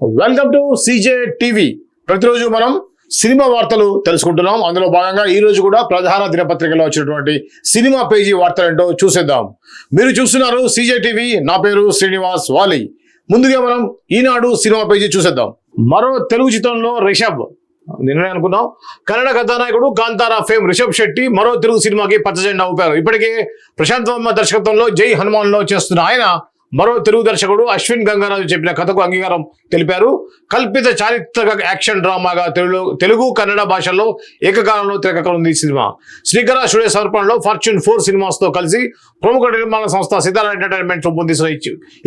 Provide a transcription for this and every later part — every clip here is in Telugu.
Welcome to CJ TV. ప్రతిరోజు మనం సినిమా వార్తలు తెలుసుకుంటున్నాం. అందులో భాగంగా ఈ రోజు కూడా ప్రధాన దినపత్రికలో వచ్చినటువంటి సినిమా పేజీ వార్తలు ఏంటో చూసేద్దాం. మీరు చూస్తున్నారు సీజే టీవీ. నా పేరు శ్రీనివాస్ వాలి. ముందుగా మనం ఈనాడు సినిమా పేజీ చూసేద్దాం. మరో తెలుగు చిత్రంలో రిషబ్, నిన్ననే అనుకున్నాం, కన్నడ కథానాయకుడు కాంతారా ఫేమ్ రిషబ్ శెట్టి మరో తెలుగు సినిమాకి పచ్చజెండా ఊపారు. ఇప్పటికే ప్రశాంత్ వర్మ దర్శకత్వంలో జై హనుమాన్ లో చేస్తున్న ఆయన మరో తెలుగు దర్శకుడు అశ్విన్ గంగారాజు చెప్పిన కథకు అంగీకారం తెలిపారు. కల్పిత చారిత్రక యాక్షన్ డ్రామాగా తెలుగు కన్నడ భాషల్లో ఏకకాలంలో తెరకెక్కనుంది ఈ సినిమా. శ్రీకర స్టూడియో సమర్పణలో ఫార్చ్యూన్ 4 సినిమాస్ తో కలిసి ప్రముఖ నిర్మాణ సంస్థ సితారా ఎంటర్టైన్మెంట్ రూపొందిస్తున్న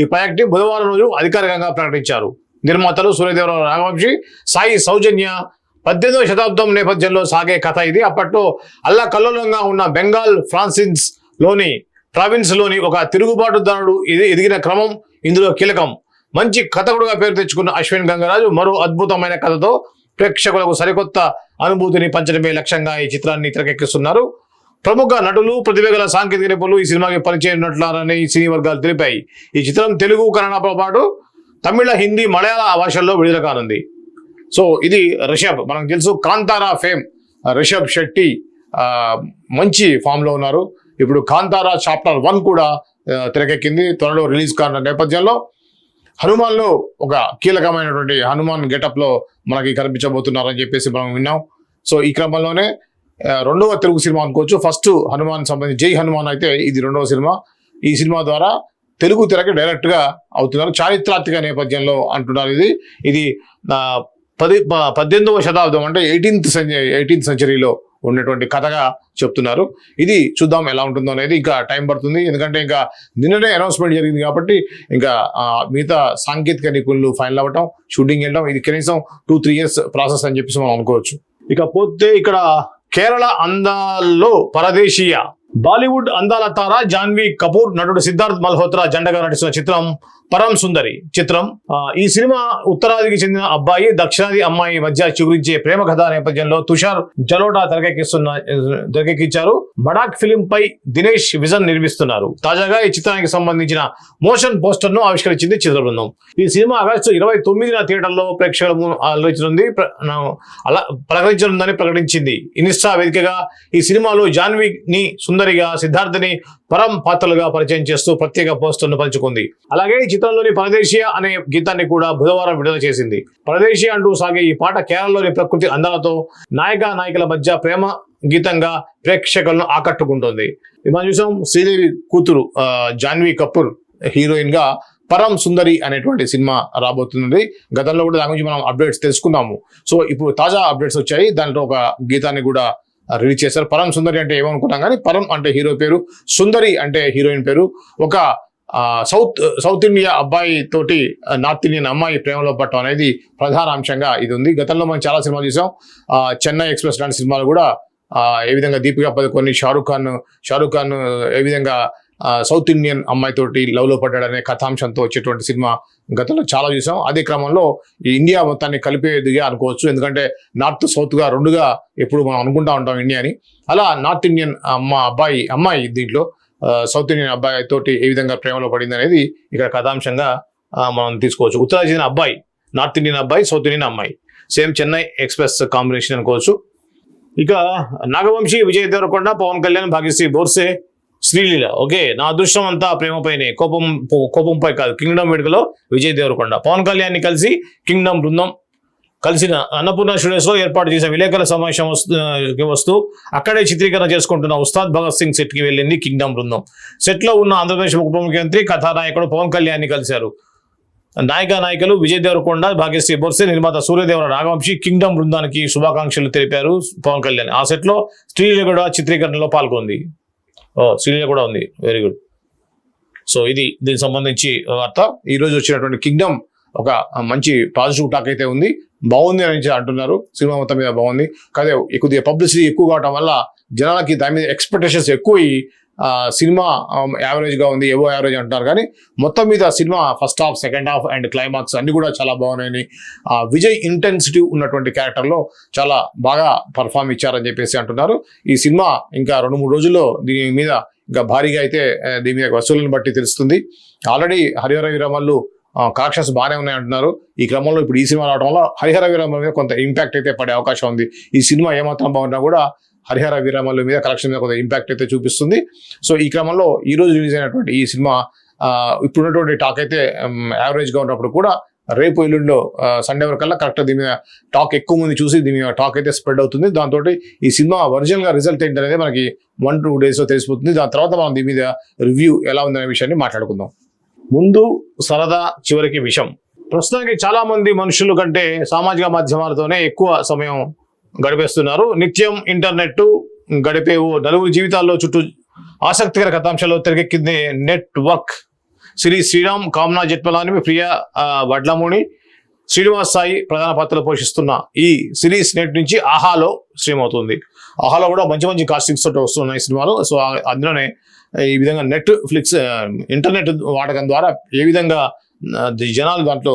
ఈ ప్రాజెక్ట్ బుధవారం రోజు అధికారికంగా ప్రకటించారు. నిర్మాతలు సూర్యదేవర రాఘవంశి, సాయి సౌజన్య. 18వ శతాబ్దం నేపథ్యంలో సాగే కథ ఇది. అప్పట్లో అల్లకల్లోలంగా ఉన్న బెంగాల్ ప్రావిన్స్ లోని ఒక తిరుగుబాటుదారుడు ఎదిగిన క్రమం ఇందులో కీలకం. మంచి కథకుడుగా పేరు తెచ్చుకున్న అశ్విన్ గంగరాజు మరో అద్భుతమైన కథతో ప్రేక్షకులకు సరికొత్త అనుభూతిని పంచడమే లక్ష్యంగా ఈ చిత్రాన్ని తెరకెక్కిస్తున్నారు. ప్రముఖ నటులు, ప్రతిభగల సాంకేతిక నిపుణులు ఈ సినిమాకి పరిచయనున్నారని సినీ వర్గాలు తెలిపాయి. ఈ చిత్రం తెలుగు, కన్నడతో పాటు తమిళ, హిందీ, మలయాళ భాషల్లో విడుదల కానుంది. సో ఇది రిషబ్. మనకు తెలుసు కాంతారా ఫేమ్ రిషబ్ శెట్టి మంచి ఫామ్ లో ఉన్నారు. ఇప్పుడు కాంతారా చాప్టర్ 1 కూడా తెరకెక్కింది. త్వరలో రిలీజ్ కానున్న నేపథ్యంలో హనుమాన్ లో ఒక కీలకమైనటువంటి హనుమాన్ గెటప్ లో మనకి కనిపించబోతున్నారని చెప్పేసి మనం విన్నాం. సో ఈ క్రమంలోనే రెండవ తెలుగు సినిమా అనుకోవచ్చు. ఫస్ట్ హనుమాన్ సంబంధించి జై హనుమాన్ అయితే ఇది రెండవ సినిమా. ఈ సినిమా ద్వారా తెలుగు తెరకి డైరెక్ట్ గా అవుతున్నారు. చారిత్రాత్మక నేపథ్యంలో అంటున్నారు. ఇది 18వ శతాబ్దం అంటే 18th సెంచరీలో ఉన్నటువంటి కథగా చెప్తున్నారు. ఇది చూద్దాం ఎలా ఉంటుందో అనేది. ఇంకా టైం పడుతుంది, ఎందుకంటే ఇంకా నిన్ననే అనౌన్స్మెంట్ జరిగింది కాబట్టి ఇంకా మిగతా సాంకేతిక నిపుణులు ఫైనల్ అవ్వటం, షూటింగ్ వెళ్ళడం, ఇది కనీసం 2-3 years ప్రాసెస్ అని చెప్పేసి మనం అనుకోవచ్చు. ఇక పోతే ఇక్కడ కేరళ అందాల్లో పరదేశీయ. బాలీవుడ్ అందాల తార జాన్వీ కపూర్, నటుడు సిద్ధార్థ్ మల్హోత్రా జంటగా నటిస్తున్న చిత్రం పరం సుందరి చిత్రం. ఈ సినిమా ఉత్తరాదికి చెందిన అబ్బాయి, దక్షిణాది అమ్మాయి మధ్య చిగురించే ప్రేమ కథ నేపథ్యంలో తుషార్ జలోటా తెరకెక్కించారు. మడాక్ ఫిలిం పై దినేష్ విజన్ నిర్మిస్తున్నారు. తాజాగా ఈ చిత్రానికి సంబంధించిన మోషన్ పోస్టర్ ను ఆవిష్కరించింది చిత్ర బృందం. ఈ సినిమా ఆగస్టు 29న థియేటర్లో ప్రేక్షకులను ప్రకటించనుందని ప్రకటించింది. ఇన్స్టా వేదికగా ఈ సినిమాలో జాన్వీని సుందరిగా, సిద్ధార్థని పరం పాత్రలుగా పరిచయం చేస్తూ ప్రత్యేక పోస్టర్ను పంచుకుంది. అలాగే ఈ చిత్రంలోని పరదేశీయ అనే గీతాన్ని కూడా బుధవారం విడుదల చేసింది. పరదేశీయ అంటూ సాగే ఈ పాట కేరళలోని ప్రకృతి అందాలతో నాయకుల మధ్య ప్రేమ గీతంగా ప్రేక్షకులను ఆకట్టుకుంటుంది. మనం చూసాం శ్రీదేవి కూతురు జాన్వీ కపూర్ హీరోయిన్ గా పరం సుందరి అనేటువంటి సినిమా రాబోతుంది. గతంలో కూడా దాని గురించి మనం అప్డేట్స్ తెలుసుకున్నాము. సో ఇప్పుడు తాజా అప్డేట్స్ వచ్చాయి. దాంట్లో ఒక గీతాన్ని కూడా రిలీజ్ చేశారు. పరం సుందరి అంటే ఏమనుకున్నాం కానీ పరం అంటే హీరో పేరు, సుందరి అంటే హీరోయిన్ పేరు. ఒక సౌత్ ఇండియా అబ్బాయి తోటి నార్త్ ఇండియన్ అమ్మాయి ప్రేమలో పట్టడం అనేది ప్రధాన అంశంగా ఇది ఉంది. గతంలో మనం చాలా సినిమాలు చూసాం. చెన్నై ఎక్స్ప్రెస్ లాంటి సినిమాలు కూడా ఏ విధంగా దీపికా పదుకొని, షారుఖ్ ఖాన్ ఏ విధంగా సౌత్ ఇండియన్ అమ్మాయి తోటి లవ్ లో పడ్డాడనే కథాంశంతో వచ్చేటువంటి సినిమా గతంలో చాలా చూసాం. అదే క్రమంలో ఈ ఇండియా మొత్తాన్ని కలిపేదిగా అనుకోవచ్చు. ఎందుకంటే నార్త్ సౌత్ గా రెండుగా ఎప్పుడు మనం అనుకుంటా ఉంటాం ఇండియాని. అలా నార్త్ ఇండియన్ అమ్మాయి దీంట్లో సౌత్ ఇండియన్ అబ్బాయి తోటి ఏ విధంగా ప్రేమలో పడింది అనేది ఇక్కడ కథాంశంగా మనం తీసుకోవచ్చు. ఉత్తరాది చెందిన అబ్బాయి, నార్త్ ఇండియన్ అబ్బాయి, సౌత్ ఇండియన్ అమ్మాయి, సేమ్ చెన్నై ఎక్స్ప్రెస్ కాంబినేషన్ అనుకోవచ్చు. ఇక నాగవంశి, విజయ్ దేవరకొండ, పవన్ కళ్యాణ్, భాగ్యశ్రీ బోర్సే, శ్రీలీల. ఓకే, నా అదృష్టం అంతా ప్రేమపైనే, కోపంపై కాదు. కింగ్డమ్ వేడుకలో విజయ్ దేవరకొండ, పవన్ కళ్యాణ్ ని కలిసి కింగ్డమ్ బృందం కలిసిన అన్నపూర్ణ స్టూడియోస్ లో ఏర్పాటు చేసిన విలేకరుల సమావేశం వస్తూ అక్కడే చిత్రీకరణ చేసుకుంటున్న ఉస్తాద్ భగత్ సింగ్ సెట్ కి వెళ్ళింది కింగ్డమ్ బృందం. సెట్ లో ఉన్న ఆంధ్రప్రదేశ్ ఉప ముఖ్యమంత్రి, కథానాయకుడు పవన్ కళ్యాణ్ ని కలిశారు. నాయకులు విజయ్ దేవరకొండ, భాగ్యశ్రీ బోర్సే, నిర్మాత సూర్యదేవర రాఘవంశి కింగ్డమ్ బృందానికి శుభాకాంక్షలు తెలిపారు పవన్ కళ్యాణ్. ఆ సెట్ లో శ్రీలీల కూడా చిత్రీకరణలో పాల్గొంది. శ్రీలీల కూడా ఉంది. Very good. సో ఇది దీనికి సంబంధించి వార్త. ఈ రోజు వచ్చినటువంటి కింగ్డమ్ ఒక మంచి పాజిటివ్ టాక్ అయితే ఉంది. బాగుంది అని అంటున్నారు. సినిమా మొత్తం మీద బాగుంది. కానీ కొద్దిగా పబ్లిసిటీ ఎక్కువ కావడం వల్ల జనాలకి దాని మీద ఎక్స్పెక్టేషన్స్ ఎక్కువ. సినిమా యావరేజ్ గా ఉంది, ఏవో యావరేజ్ అంటున్నారు. కానీ మొత్తం మీద cinema first half, second half and climax అన్ని కూడా చాలా బాగున్నాయని, విజయ్ ఇంటెన్సిటీ ఉన్నటువంటి క్యారెక్టర్ లో చాలా బాగా పర్ఫామ్ ఇచ్చారని చెప్పేసి అంటున్నారు. ఈ సినిమా ఇంకా 2-3 రోజుల్లో దీని మీద ఇంకా భారీగా అయితే దీని మీద వసూళ్ళని బట్టి తెలుస్తుంది. ఆల్రెడీ హరిహర వీరమల్లు కలెక్షన్స్ బాగానే ఉన్నాయి అంటున్నారు. ఈ క్రమంలో ఇప్పుడు ఈ సినిమా రావడం వల్ల హరిహర వీరమల్లు మీద కొంత ఇంపాక్ట్ అయితే పడే అవకాశం ఉంది. ఈ సినిమా ఏమాత్రం బాగున్నా కూడా హరిహర వీరమల్లు మీద కలెక్షన్ మీద కొంత ఇంపాక్ట్ అయితే చూపిస్తుంది. సో ఈ క్రమంలో ఈ రోజు రిలీజ్ అయినటువంటి ఈ సినిమా ఇప్పుడున్నటువంటి టాక్ అయితే యావరేజ్గా ఉన్నప్పుడు కూడా రేపు ఎల్లుండిలో సండే వరకల్లా కరెక్ట్ దీని మీద టాక్ ఎక్కువ మంది చూసి దీని మీద టాక్ అయితే స్ప్రెడ్ అవుతుంది. దాంతో ఈ సినిమా ఒరిజినల్గా రిజల్ట్ ఏంటనేది మనకి 1-2 డేస్లో తెలిసిపోతుంది. దాని తర్వాత మనం దీని మీద రివ్యూ ఎలా ఉందనే విషయాన్ని మాట్లాడుకుందాం. ముందు సరదా, చివరికి విషయం. ప్రస్తుతానికి చాలా మంది మనుషుల కంటే సామాజిక మాధ్యమాలతోనే ఎక్కువ సమయం గడిపేస్తున్నారు. నిత్యం ఇంటర్నెట్ గడిపే నలుగురు జీవితాల్లో చుట్టూ ఆసక్తికర కథాంశాల్లో తెరకెక్కింది నెట్వర్క్. శ్రీరామ్, కామ్నా జెట్మలాని, ప్రియా వడ్లమూని, శ్రీనివాస్ సాయి ప్రధాన పాత్రలు పోషిస్తున్న ఈ సిరీస్ నెట్ నుంచి ఆహాలో స్ట్రీమ్ అవుతుంది. ఆహాలో కూడా మంచి మంచి కాస్టింగ్స్ తోటి వస్తున్నాయి సినిమాలు. సో అందులోనే ఈ విధంగా నెట్ఫ్లిక్స్ ఇంటర్నెట్ వాడకం ద్వారా ఏ విధంగా జనాలు దాంట్లో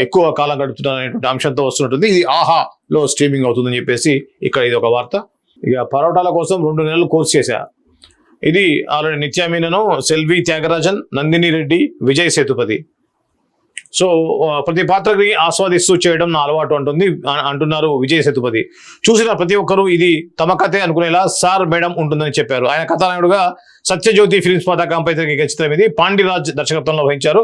ఎక్కువ కాలం గడుపుతున్నటువంటి అంశంతో వస్తుంటుంది. ఇది ఆహాలో స్ట్రీమింగ్ అవుతుందని చెప్పేసి ఇక్కడ ఇది ఒక వార్త. ఇక పరోటాల కోసం 2 నెలలు కోర్స్ చేశా. ఇది ఆల్రెడీ నిత్యా మీనన్, సెల్వి త్యాగరాజన్, నందిని రెడ్డి, విజయ్ సేతుపతి. సో ప్రతి పాత్రని ఆస్వాదిస్తూ చేయడం నా అలవాటు అంటున్నారు విజయ్ సేతుపతి. చూసిన ప్రతి ఒక్కరూ ఇది తమ కథే అనుకునేలా సార్ మేడం ఉంటుందని చెప్పారు. ఆయన కథానాయుడుగా సత్యజ్యోతి ఫిల్మ్స్ పతాకంపై తెరకెక్కిన చిత్రం ఇది. పాండిరాజ్ దర్శకత్వంలో వహించారు.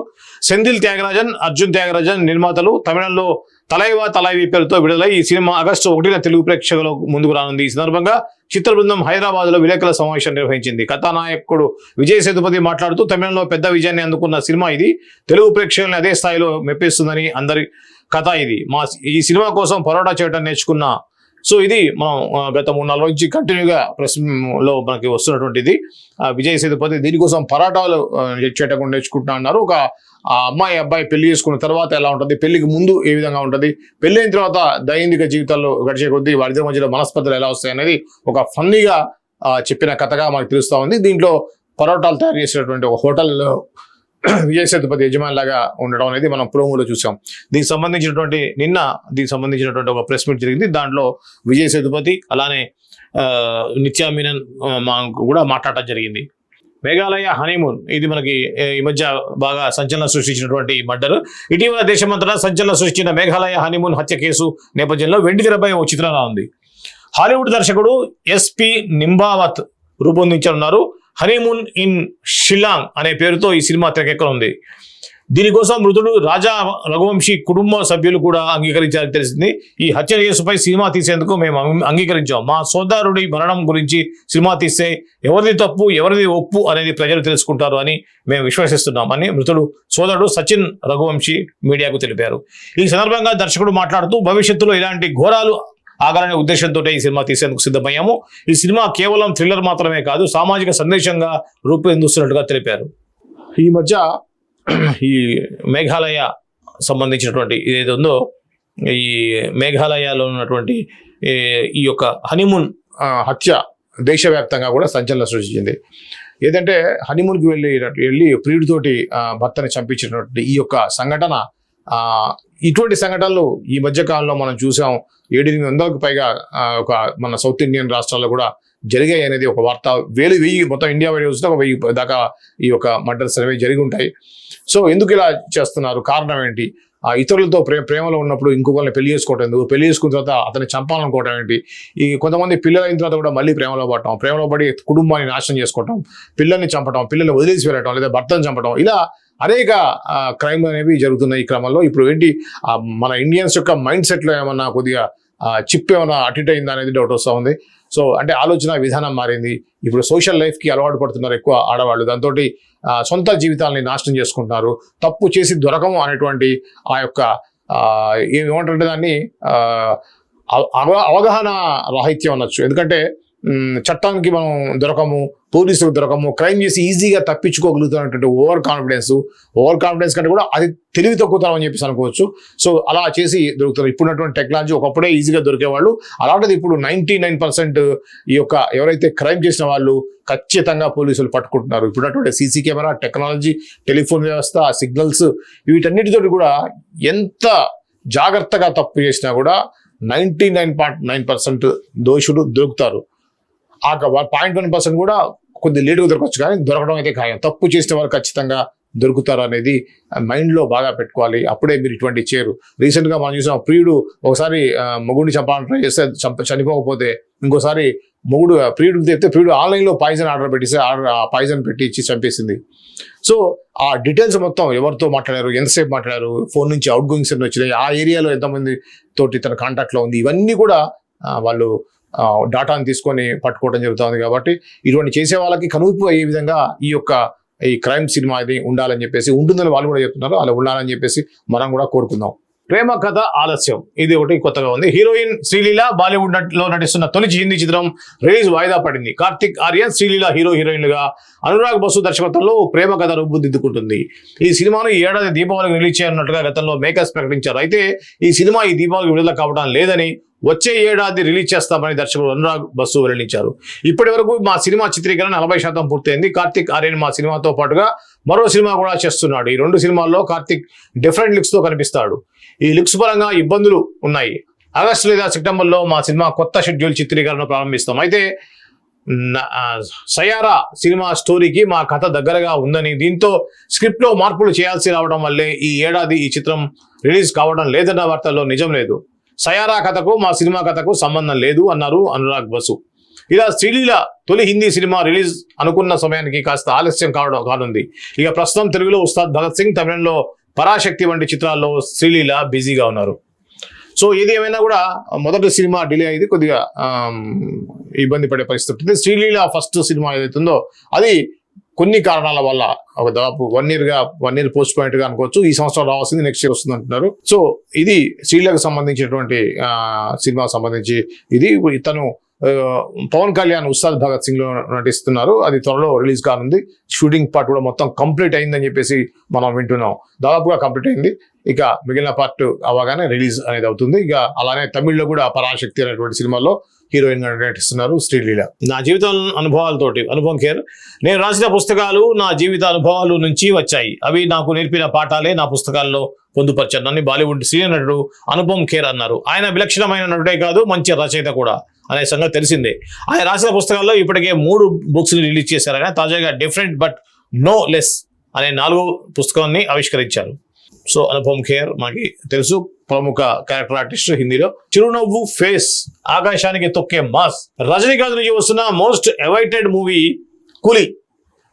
సెంధిల్ త్యాగరాజన్, అర్జున్ త్యాగరాజన్ నిర్మాతలు. తమిళంలో తలైవా తలైవి పేరుతో విడుదలై ఈ సినిమా ఆగస్టు 1న తెలుగు ప్రేక్షకుల ముందుకు రానుంది. ఈ సందర్భంగా చిత్ర బృందం హైదరాబాద్ లో విలేకరుల సమావేశం నిర్వహించింది. కథానాయకుడు విజయ్ సేతుపతి మాట్లాడుతూ తమిళంలో పెద్ద విజయాన్ని అందుకున్న సినిమా ఇది. తెలుగు ప్రేక్షకుల్ని అదే స్థాయిలో మెప్పిస్తుందని అందరి కథ ఇది. ఈ సినిమా కోసం పరోటా చేయడం నేర్చుకున్న. సో ఇది మనం గత 3-4 రోజు నుంచి కంటిన్యూగా ప్రెస్ లో మనకి వస్తున్నటువంటిది. విజయ్ సేతుపతి దీనికోసం పరాటాలు చేయటం నేర్చుకుంటున్నా అన్నారు. ఒక అమ్మాయి అబ్బాయి పెళ్లి చేసుకున్న తర్వాత ఎలా ఉంటుంది, పెళ్లికి ముందు ఏ విధంగా ఉంటుంది, పెళ్లి అయిన తర్వాత దైనందిక జీవితాల్లో గడిచే కొద్దీ వారిద్దరి మధ్యలో మనస్పర్ధలు ఎలా వస్తాయి అనేది ఒక ఫన్నీగా చెప్పిన కథగా మనకు తెలుస్తా ఉంది. దీంట్లో పరోటాలు తయారు చేసినటువంటి ఒక హోటల్లో విజయ్ సేతుపతి యజమాని లాగా ఉండడం అనేది మనం ప్రోమోలో చూసాం. దీనికి సంబంధించినటువంటి ఒక ప్రెస్ మీట్ జరిగింది. దాంట్లో విజయ్ సేతుపతి అలానే నిత్యా మీనన్ కూడా మాట్లాడటం జరిగింది. మేఘాలయ హనీమూన్ ఇది మనకి ఈ మధ్య బాగా సంచలనం సృష్టించినటువంటి మర్డర్. ఇటీవల దేశమంతటా సంచలనం సృష్టించిన మేఘాలయ హనీమూన్ హత్య కేసు నేపథ్యంలో వెండితెరపై ఓ చిత్రంగా ఉంది. హాలీవుడ్ దర్శకుడు ఎస్పి నింబావత్ రూపొందించనున్నారు. హనీమూన్ ఇన్ షిల్లాంగ్ అనే పేరుతో ఈ సినిమా తెరకెక్కనుంది. దీనికోసం మృతుడు రాజా రఘువంశీ కుటుంబ సభ్యులు కూడా అంగీకరించారని తెలిసింది. ఈ హత్య కేసుపై సినిమా తీసేందుకు మేము అంగీకరించాం. మా సోదరుడి మరణం గురించి సినిమా తీస్తే ఎవరిది తప్పు ఎవరిది ఒప్పు అనేది ప్రజలు తెలుసుకుంటారు అని మేము విశ్వసిస్తున్నాం అని మృతుడు సోదరుడు సచిన్ రఘువంశీ మీడియాకు తెలిపారు. ఈ సందర్భంగా దర్శకుడు మాట్లాడుతూ భవిష్యత్తులో ఇలాంటి ఘోరాలు ఆగాలనే ఉద్దేశంతో ఈ సినిమా తీసేందుకు సిద్ధమయ్యాము. ఈ సినిమా కేవలం థ్రిల్లర్ మాత్రమే కాదు, సామాజిక సందేశంగా రూపొందిస్తున్నట్టుగా తెలిపారు. ఈ మధ్య ఈ మేఘాలయ సంబంధించినటువంటి ఏదైతే ఉందో ఈ మేఘాలయలో ఉన్నటువంటి ఈ యొక్క హనీమూన్ హత్య దేశవ్యాప్తంగా కూడా సంచలనం సృష్టించింది. ఏదంటే హనీమూన్కి వెళ్ళి ప్రియుడితోటి భర్తని చంపించినటువంటి ఈ యొక్క సంఘటన, ఇటువంటి సంఘటనలు ఈ మధ్య కాలంలో మనం చూసాం. 700-800కు పైగా ఒక మన సౌత్ ఇండియన్ రాష్ట్రాల్లో కూడా జరిగాయి అనేది ఒక వార్త. 1000 మొత్తం ఇండియా వైడ్ చూస్తే 1000 దాకా ఈ యొక్క మర్డర్స్ అనేవి జరిగి ఉంటాయి. సో ఎందుకు ఇలా చేస్తున్నారు, కారణం ఏంటి? ఇతరులతో ప్రేమలో ఉన్నప్పుడు ఇంకొకరిని పెళ్లి చేసుకోవటం ఎందుకు, పెళ్లి చేసుకున్న తర్వాత అతన్ని చంపాలనుకోవటం ఏంటి? ఈ కొంతమంది పిల్లలు అయిన తర్వాత కూడా మళ్ళీ ప్రేమలో పడి కుటుంబాన్ని నాశనం చేసుకోవటం, పిల్లల్ని చంపటం, పిల్లల్ని వదిలేసి వెళ్ళటం, లేదా భర్తను చంపటం, ఇలా అనేక క్రైమ్ అనేవి జరుగుతున్నాయి. ఈ క్రమంలో ఇప్పుడు ఏంటి మన ఇండియన్స్ యొక్క మైండ్ సెట్లో ఏమన్నా కొద్దిగా చిప్ ఏమన్నా అటు అయిందా అనేది డౌట్ వస్తూ ఉంది. సో అంటే ఆలోచన విధానం మారింది. ఇప్పుడు సోషల్ లైఫ్కి అలవాటు పడుతున్నారు ఎక్కువ ఆడవాళ్ళు. దాంతో సొంత జీవితాలని నాశనం చేసుకుంటున్నారు. తప్పు చేసి దొరకము అనేటువంటి ఆ యొక్క ఏమంటుంటే దాన్ని అవగాహన రాహిత్యం అనొచ్చు. ఎందుకంటే చట్టానికి మనం దొరకము, పోలీసులకు దొరకము, క్రైమ్ చేసి ఈజీగా తప్పించుకోగలుగుతున్నటువంటి ఓవర్ కాన్ఫిడెన్స్ కంటే కూడా అది తెలివి తక్కువతనం అని చెప్పేసి అనుకోవచ్చు. సో అలా చేసి దొరుకుతారు. ఇప్పుడున్నటువంటి టెక్నాలజీ ఒకప్పుడే ఈజీగా దొరికేవాళ్ళు, అలాంటిది ఇప్పుడు 99% ఈ యొక్క ఎవరైతే క్రైమ్ చేసిన వాళ్ళు ఖచ్చితంగా పోలీసులు పట్టుకుంటున్నారు. ఇప్పుడున్నటువంటి సీసీ కెమెరా టెక్నాలజీ, టెలిఫోన్ వ్యవస్థ, సిగ్నల్స్, వీటన్నిటితో కూడా ఎంత జాగ్రత్తగా తప్పు చేసినా కూడా 99.9% దోషులు దొరుకుతారు. ఆ 0.1% కూడా కొద్ది లేటుగా దొరకవచ్చు, కానీ దొరకడం అయితే ఖాయం. తప్పు చేసిన వారు ఖచ్చితంగా దొరుకుతారు అనేది మైండ్లో బాగా పెట్టుకోవాలి. అప్పుడే మీరు ఇటువంటి చేయరు. రీసెంట్గా మనం చూసిన ప్రియుడు ఒకసారి మొగుడిని చంపాలని ట్రై చేస్తే చనిపోకపోతే ఇంకోసారి మొగుడు ప్రియుడికి తెస్తే ప్రియుడు ఆన్లైన్లో పాయిజన్ ఆర్డర్ పెట్టిస్తే ఆ పాయిజన్ పెట్టి ఇచ్చి చంపేసింది. సో ఆ డీటెయిల్స్ మొత్తం ఎవరితో మాట్లాడారు, ఎంతసేపు మాట్లాడారు, ఫోన్ నుంచి అవుట్ గోయింగ్స్ ఎన్ని వచ్చినాయి, ఆ ఏరియాలో ఎంతమంది తోటి తన కాంటాక్ట్లో ఉంది, ఇవన్నీ కూడా వాళ్ళు డాటాను తీసుకొని పట్టుకోవడం జరుగుతుంది. కాబట్టి ఇటువంటి చేసే వాళ్ళకి కనువిప్పు అయ్యే విధంగా ఈ క్రైమ్ సినిమా ఇది ఉండాలని చెప్పేసి, ఉంటుందని వాళ్ళు కూడా చెప్తున్నారు, అలా ఉండాలని చెప్పేసి మనం కూడా కోరుకుందాం. ప్రేమ కథ ఆలస్యం, ఇది ఒకటి కొత్తగా ఉంది. హీరోయిన్ శ్రీలీల బాలీవుడ్ లో నటిస్తున్న తొలి హిందీ చిత్రం రిలీజ్ వాయిదా పడింది. కార్తిక్ ఆర్యన్, శ్రీలీల హీరోయిన్లుగా, అనురాగ్ బసు దర్శకత్వంలో ప్రేమ కథ రూపుదిద్దుకుంటుంది. ఈ సినిమాను ఈ ఏడాది దీపావళికి రిలీజ్ చేయనున్నట్టుగా గతంలో మేకర్స్ ప్రకటించారు. అయితే ఈ సినిమా ఈ దీపావళికి విడుదల కావడం లేదని, వచ్చే ఏడాది రిలీజ్ చేస్తామని దర్శకుడు అనురాగ్ బసు వెల్లడించారు. ఇప్పటి వరకు మా సినిమా చిత్రీకరణ 40% పూర్తయింది. కార్తిక్ ఆర్యన్ మా సినిమాతో పాటుగా మరో సినిమా కూడా చేస్తున్నాడు. ఈ 2 సినిమాల్లో కార్తిక్ డిఫరెంట్ లుక్స్ తో కనిపిస్తాడు. ఈ లుక్స్ పరంగా ఇబ్బందులు ఉన్నాయి. ఆగస్టు లేదా సెప్టెంబర్లో మా సినిమా కొత్త షెడ్యూల్ చిత్రీకరణ ప్రారంభిస్తాం. అయితే సయారా సినిమా స్టోరీకి మా కథ దగ్గరగా ఉందని, దీంతో స్క్రిప్ట్ లో మార్పులు చేయాల్సి రావడం వల్లే ఈ ఏడాది ఈ చిత్రం రిలీజ్ కావడం లేదన్న వార్తల్లో నిజం లేదు. సయారా కథకు మా సినిమా కథకు సంబంధం లేదు అన్నారు అనురాగ్ బసు. ఇలా శ్రీలీల తొలి హిందీ సినిమా రిలీజ్ అనుకున్న సమయానికి కాస్త ఆలస్యం కానుంది. ఇక ప్రస్తుతం తెలుగులో ఉస్తాద్ భగత్ సింగ్, తమిళంలో పరాశక్తి వంటి చిత్రాల్లో శ్రీలీల బిజీగా ఉన్నారు. సో ఏది ఏమైనా కూడా మొదటి సినిమా డిలే అయింది, కొద్దిగా ఇబ్బంది పడే పరిస్థితి ఉంటుంది. శ్రీలీల ఫస్ట్ సినిమా ఏదైతుందో అది కొన్ని కారణాల వల్ల ఒక దాదాపు 1 year పోస్ట్ పాయింట్ గా అనుకోవచ్చు. ఈ సంవత్సరం రావాల్సింది నెక్స్ట్ ఇయర్ వస్తుంది అంటున్నారు. సో ఇది శ్రీలీలకు సంబంధించినటువంటి సినిమాకు సంబంధించి ఇది. తను పవన్ కళ్యాణ్ ఉస్తాద్ భగత్ సింగ్ లో నటిస్తున్నారు. అది త్వరలో రిలీజ్ కానుంది. షూటింగ్ పార్ట్ కూడా మొత్తం కంప్లీట్ అయిందని చెప్పేసి మనం వింటున్నాం. దాదాపుగా కంప్లీట్ అయింది. ఇక మిగిలిన పార్ట్ అవగానే రిలీజ్ అనేది అవుతుంది. ఇక అలానే తమిళ్లో కూడా పరాశక్తి అనేటువంటి సినిమాలో హీరోయిన్ గా నటిస్తున్నారు శ్రీలీల. నా జీవిత అనుభవం కేర్. నేను రాసిన పుస్తకాలు నా జీవిత అనుభవాలు నుంచి వచ్చాయి. అవి నాకు నేర్పిన పాఠాలే నా పుస్తకాల్లో పొందుపరిచానని బాలీవుడ్ సీనియర్ నటుడు అనుపమ్ ఖేర్ అన్నారు. ఆయన విలక్షణమైన నటుడే కాదు, మంచి రచయిత కూడా అనే సంగతి తెలిసిందే. ఆయన రాసిన పుస్తకాల్లో ఇప్పటికే 3 books రిలీజ్ చేశారు. తాజాగా డిఫరెంట్ బట్ నో లెస్ అనే 4వ పుస్తకాన్ని ఆవిష్కరించారు. సో అనుపమ్ ఖేర్ మనకి తెలుసు, ప్రముఖ క్యారెక్టర్ ఆర్టిస్ట్ హిందీలో. చిరునవ్వు ఫేస్, ఆకాశానికి తొక్కే మాస్. రజనీకాంత్ నుంచి వస్తున్న మోస్ట్ అవైటెడ్ మూవీ కూలీ.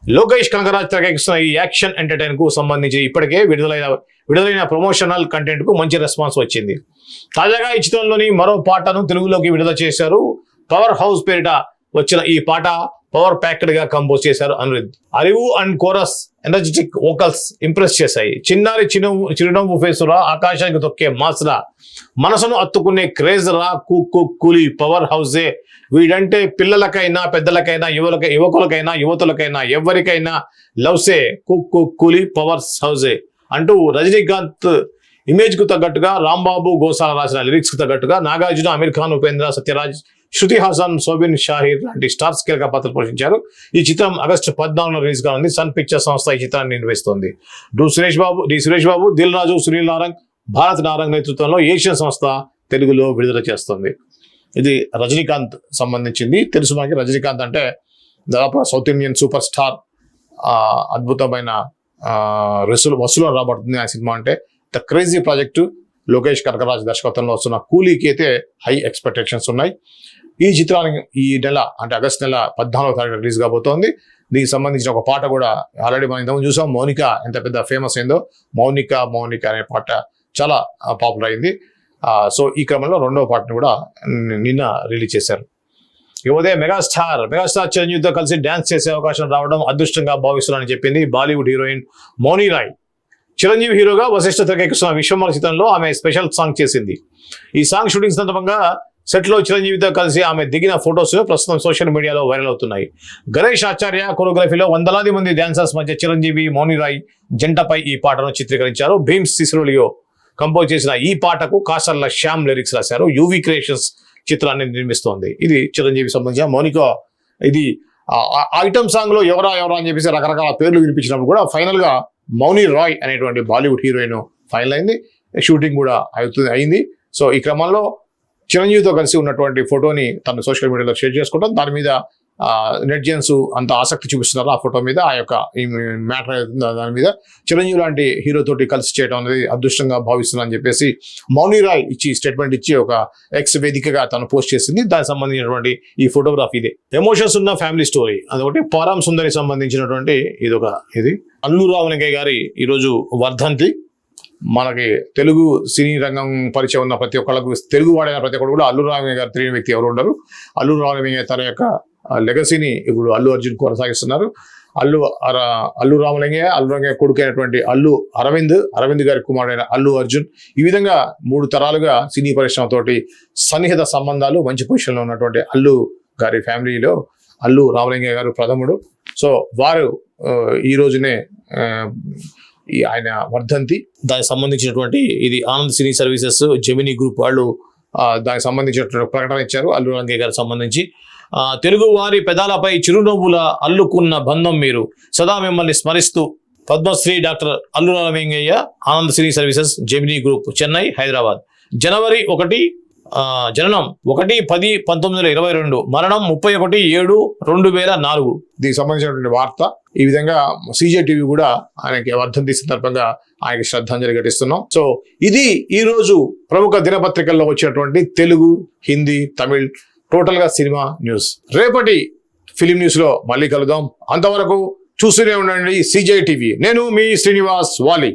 లోకేష్ కనకరాజ్ తెరకెక్కిస్తున్న ఈ యాక్షన్ ఎంటర్టైన్ కు సంబంధించి ఇప్పటికే విడుదలైన ప్రమోషనల్ కంటెంట్ కు మంచి రెస్పాన్స్ వచ్చింది. తాజాగా ఈ చిత్రంలోని మరో పాటను తెలుగులోకి విడుదల చేశారు. పవర్ హౌస్ పేరిట వచ్చిన ఈ పాట పవర్ ప్యాక్డ్ గా కంపోజ్ చేశారు Anirudh. Arivu and chorus energetic vocals impress చేశాయి. చిన్నారి చిరునవ్వు ఫేసురా, ఆకాశానికి తొక్కే మాస్రా, మనసును అత్తుకునే క్రేజ్ రా, కూలీ పవర్ హౌసే. వీడంటే పిల్లలకైనా పెద్దలకైనా యువకులకైనా యువతులకైనా ఎవరికైనా లవ్సే, కూలీ పవర్ హౌసే అంటూ రజనీకాంత్ ఇమేజ్ కు తగ్గట్టుగా రాంబాబు గోసాల రాసిన లిరిక్స్ కు తగ్గట్టుగా నాగార్జున, అమీర్ ఖాన్, ఉపేంద్ర, సత్యరాజ్, శృతి హాసన్, సోబిన్ షాహిర్ లాంటి స్టార్స్ కీలక పాత్ర పోషించారు. ఈ చిత్రం ఆగస్టు 14 రిలీజ్ గా ఉంది. సన్ పిక్చర్స్ సంస్థ ఈ చిత్రాన్ని నిర్వహిస్తోంది. సురేష్ బాబు, దిల్ రాజు, సునీల్ నారంగ్, భారత్ నారంగ్ నేతృత్వంలో ఏషియన్ సంస్థ తెలుగులో విడుదల చేస్తుంది. ఇది రజనీకాంత్ సంబంధించింది. తెలుసు మనకి, రజనీకాంత్ అంటే దాదాపు సౌత్ ఇండియన్ సూపర్ స్టార్. అద్భుతమైన వసూలు రాబడుతుంది ఆ సినిమా అంటే. The crazy project Lokesh Kanagaraj దర్శకత్వంలో వస్తున్న కూలీకి అయితే హై ఎక్స్పెక్టేషన్స్ ఉన్నాయి. ఈ చిత్రానికి ఈ నెల అంటే ఆగస్ట్ నెల 14వ తారీఖు రిలీజ్ కాబోతోంది. దీనికి సంబంధించిన ఒక పాట కూడా ఆల్రెడీ మనం ఇంతకుముందు చూసాం. మౌనిక ఎంత పెద్ద ఫేమస్ అయిందో, మౌనిక అనే పాట చాలా పాపులర్ అయింది. సో ఈ క్రమంలో 2వ పాటను కూడా నిన్న రిలీజ్ చేశారు. ఇకపోతే మెగాస్టార్ చిరంజీవితో కలిసి డ్యాన్స్ చేసే అవకాశం రావడం అదృష్టంగా భావిస్తున్నానని చెప్పింది బాలీవుడ్ హీరోయిన్ మౌని రాయ్. చిరంజీవి హీరోగా వశిష్ఠ తెరకెక్కిస్తున్న విశ్వమర చిత్రంలో ఆమె స్పెషల్ సాంగ్ చేసింది. ఈ సాంగ్ షూటింగ్ సందర్భంగా సెట్ లో చిరంజీవితో కలిసి ఆమె దిగిన ఫొటోస్ ప్రస్తుతం సోషల్ మీడియాలో వైరల్ అవుతున్నాయి. గణేష్ ఆచార్య కొరియోగ్రఫీలో వందలాది మంది డాన్సర్స్ మధ్య చిరంజీవి, మౌని రాయ్ జంటపై ఈ పాటను చిత్రీకరించారు. భీమ్స్ సిసిరోలియో కంపోజ్ చేసిన ఈ పాటకు కాసర్ల శ్యామ్ లిరిక్స్ రాశారు. యూవీ క్రియేషన్స్ చిత్రాన్ని నిర్మిస్తోంది. ఇది చిరంజీవి సంబంధించిన మౌనిక. ఇది ఐటమ్ సాంగ్ లో ఎవరా అని చెప్పేసి రకరకాల పేర్లు వినిపించినప్పుడు కూడా ఫైనల్ గా మౌని రాయ్ అనేటువంటి బాలీవుడ్ హీరోయిన్ ఫైనల్ అయింది. షూటింగ్ కూడా అయింది. సో ఈ క్రమంలో చిరంజీవితో కలిసి ఉన్నటువంటి ఫోటోని తన సోషల్ మీడియాలో షేర్ చేసుకోవడం, దాని మీద నెటిజన్స్ అంత ఆసక్తి చూపిస్తున్నారు ఆ ఫోటో మీద, ఆ యొక్క ఈ మ్యాటర్ దాని మీద. చిరంజీవి లాంటి హీరో తోటి కలిసి చేయడం అనేది అదృష్టంగా భావిస్తున్నా అని చెప్పేసి మౌని రాయ్ స్టేట్మెంట్ ఇచ్చి ఒక ఎక్స్ వేదికగా తను పోస్ట్ చేసింది. దానికి సంబంధించినటువంటి ఈ ఫోటోగ్రఫీ ఇదే. ఎమోషన్స్ ఉన్న ఫ్యామిలీ స్టోరీ అదొకటి. పరం సుందరి సంబంధించినటువంటి ఇది అల్లు రామలింగయ్య గారి ఈరోజు వర్ధంతి. మనకి తెలుగు సినీ రంగం పరిచయం ఉన్న ప్రతి ఒక్కళ్ళకు, తెలుగు వాడైన ప్రతి ఒక్కరు కూడా అల్లు రామలింగయ్య గారు తెలియని వ్యక్తి ఎవరు ఉండరు. అల్లు రామలింగయ్య తన యొక్క లెగసీని ఇప్పుడు అల్లు అర్జున్ కొనసాగిస్తున్నారు. అల్లు రామలింగయ్య కొడుకు అయినటువంటి అరవింద్ గారి కుమారుడైన అల్లు అర్జున్. ఈ విధంగా 3 తరాలుగా సినీ పరిశ్రమతోటి సన్నిహిత సంబంధాలు, మంచి పొజిషన్లో ఉన్నటువంటి అల్లు గారి ఫ్యామిలీలో అల్లు రామలింగయ్య గారు ప్రథముడు. సో వారు ఈ రోజునే ఆయన వర్ధంతి. దానికి సంబంధించినటువంటి ఇది Anand cine services, Gemini group వాళ్ళు దానికి సంబంధించినటువంటి ప్రకటన ఇచ్చారు అల్లు రామలింగయ్య గారికి సంబంధించి. తెలుగు వారి పెదాలపై చిరునవ్వుల అల్లుకున్న బంధం మీరు, సదా మిమ్మల్ని స్మరిస్తూ Padma Shri doctor Allu Ramalingaiah, Anand cine services, Gemini group, Chennai, Hyderabad. జనవరి 1 జననం 1/10/1922, మరణం 31/7/2004. దీనికి సంబంధించినటువంటి వార్త. ఈ విధంగా CJ TV కూడా ఆయనకి వర్ధంతి సందర్భంగా ఆయనకి శ్రద్ధాంజలి ఘటిస్తున్నాం. సో ఇది ఈ రోజు ప్రముఖ దినపత్రికల్లో వచ్చినటువంటి తెలుగు, హిందీ, తమిళ్ టోటల్ గా సినిమా న్యూస్. రేపటి ఫిలిం న్యూస్ లో మళ్ళీ కలుద్దాం. అంతవరకు చూస్తూనే ఉండండి CJ TV. నేను మీ శ్రీనివాస్ వాలి.